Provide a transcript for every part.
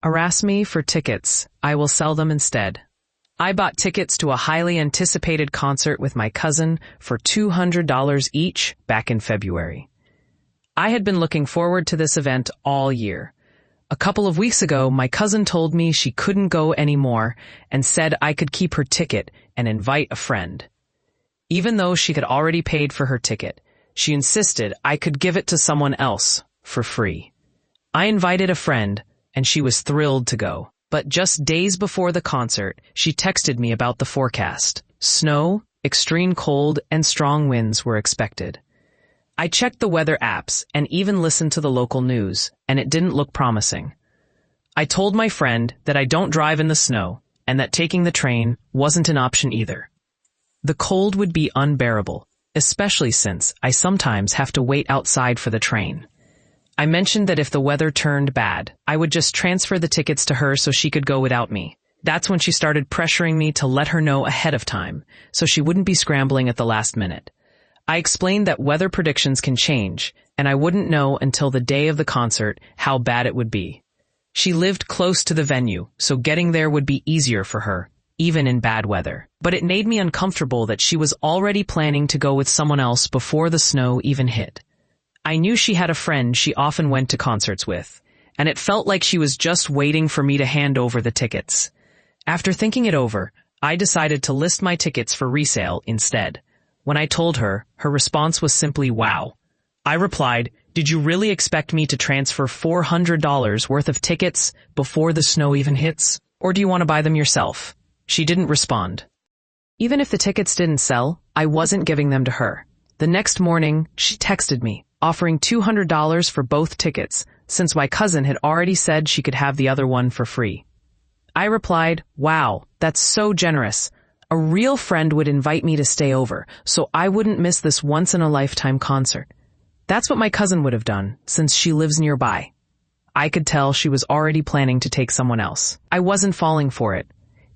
Harass me for tickets. I will sell them instead. I bought tickets to a highly anticipated concert with my cousin for $200 each back in February. I had been looking forward to this event all year. A couple of weeks ago, my cousin told me she couldn't go anymore and said I could keep her ticket and invite a friend. Even though she had already paid for her ticket, she insisted I could give it to someone else for free. I invited a friend, and she was thrilled to go. But just days before the concert, she texted me about the forecast. Snow, extreme cold, and strong winds were expected. I checked the weather apps and even listened to the local news, and it didn't look promising. I told my friend that I don't drive in the snow and that taking the train wasn't an option either. The cold would be unbearable, especially since I sometimes have to wait outside for the train. I mentioned that if the weather turned bad, I would just transfer the tickets to her so she could go without me. That's when she started pressuring me to let her know ahead of time, so she wouldn't be scrambling at the last minute. I explained that weather predictions can change, and I wouldn't know until the day of the concert how bad it would be. She lived close to the venue, so getting there would be easier for her, even in bad weather. But it made me uncomfortable that she was already planning to go with someone else before the snow even hit. I knew she had a friend she often went to concerts with, and it felt like she was just waiting for me to hand over the tickets. After thinking it over, I decided to list my tickets for resale instead. When I told her, her response was simply, "Wow." I replied, "Did you really expect me to transfer $400 worth of tickets before the snow even hits? Or do you want to buy them yourself?" She didn't respond. Even if the tickets didn't sell, I wasn't giving them to her. The next morning, she texted me, offering $200 for both tickets, since my cousin had already said she could have the other one for free. I replied, "Wow, that's so generous. A real friend would invite me to stay over, so I wouldn't miss this once-in-a-lifetime concert." That's what my cousin would have done, since she lives nearby. I could tell she was already planning to take someone else. I wasn't falling for it.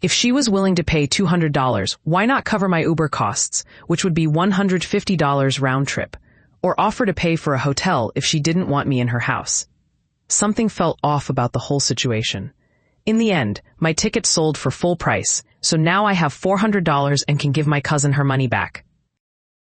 If she was willing to pay $200, why not cover my Uber costs, which would be $150 round trip, or offer to pay for a hotel if she didn't want me in her house? Something felt off about the whole situation. In the end, my ticket sold for full price, so now I have $400 and can give my cousin her money back.